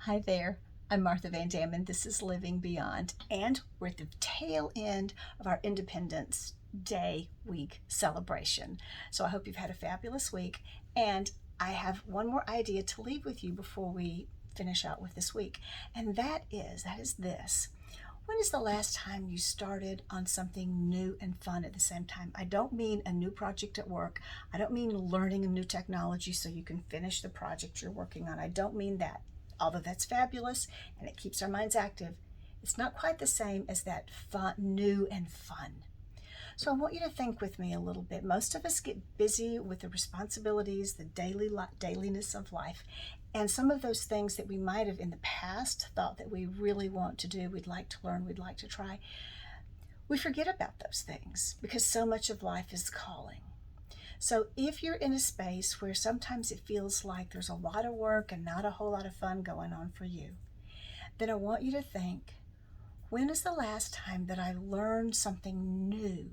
Hi there, I'm Martha Van Dam, and this is Living Beyond, and we're at the tail end of our Independence Day week celebration. So I hope you've had a fabulous week, and I have one more idea to leave with you before we finish out with this week, and that is this. When is the last time you started on something new and fun at the same time? I don't mean a new project at work. I don't mean learning a new technology so you can finish the project you're working on. I don't mean that. Although that's fabulous and it keeps our minds active, it's not quite the same as that fun, new and fun. So I want you to think with me a little bit. Most of us get busy with the responsibilities, the dailiness of life, and some of those things that we might have in the past thought that we really want to do, we'd like to learn, we'd like to try. We forget about those things because so much of life is calling. So if you're in a space where sometimes it feels like there's a lot of work and not a whole lot of fun going on for you, then I want you to think, when is the last time that I learned something new,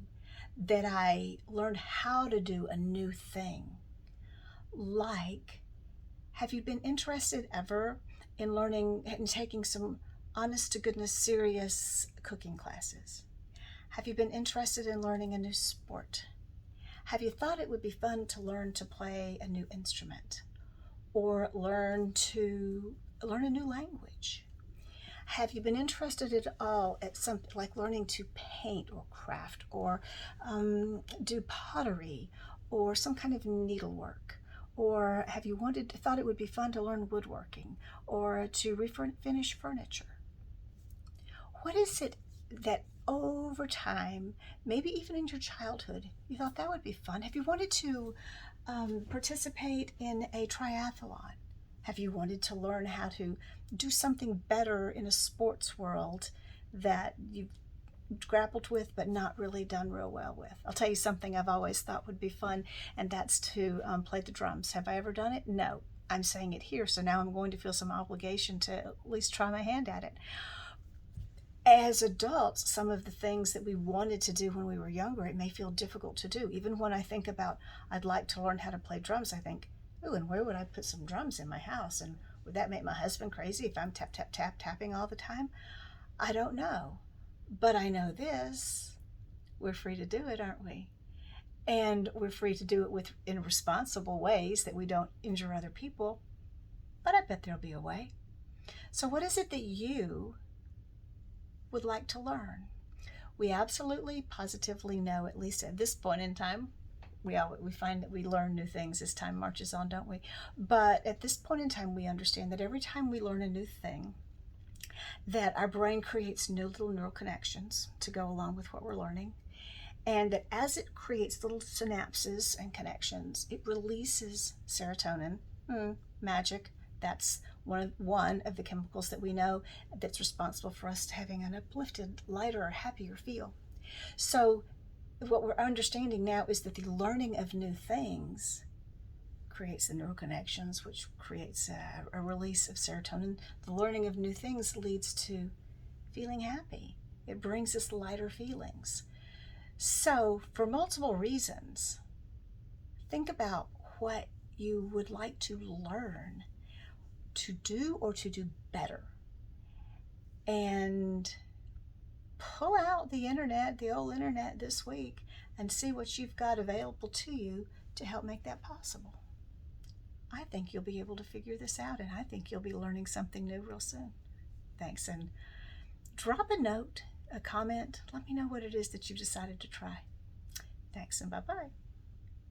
that I learned how to do a new thing? Like, have you been interested ever in learning and taking some honest to goodness serious cooking classes? Have you been interested in learning a new sport? Have you thought it would be fun to learn to play a new instrument or learn a new language? Have you been interested at all at something like learning to paint or craft or do pottery or some kind of needlework? Or have you thought it would be fun to learn woodworking or to refinish furniture? What is it that over time, maybe even in your childhood, you thought that would be fun? Have you wanted to participate in a triathlon? Have you wanted to learn how to do something better in a sports world that you've grappled with but not really done real well with? I'll tell you something I've always thought would be fun, and that's to play the drums. Have I ever done it? No. I'm saying it here, so now I'm going to feel some obligation to at least try my hand at it. As adults, some of the things that we wanted to do when we were younger, it may feel difficult to do. Even when I think about I'd like to learn how to play drums, I think, ooh, and where would I put some drums in my house? And would that make my husband crazy if I'm tap, tap, tap, tapping all the time? I don't know. But I know this, we're free to do it, aren't we? And we're free to do it in responsible ways that we don't injure other people. But I bet there'll be a way. So what is it that you would like to learn? We absolutely, positively know, at least at this point in time, we find that we learn new things as time marches on, don't we? But at this point in time, we understand that every time we learn a new thing, that our brain creates new little neural connections to go along with what we're learning. And that as it creates little synapses and connections, it releases serotonin. Magic. That's one of the chemicals that we know that's responsible for us having an uplifted, lighter, or happier feel. So what we're understanding now is that the learning of new things creates the neural connections, which creates a release of serotonin. The learning of new things leads to feeling happy. It brings us lighter feelings. So for multiple reasons, think about what you would like to learn, to do, or to do better. And pull out the internet, the old internet this week, and see what you've got available to you to help make that possible. I think you'll be able to figure this out, and I think you'll be learning something new real soon. Thanks, and drop a note, a comment. Let me know what it is that you've decided to try. Thanks, and bye-bye.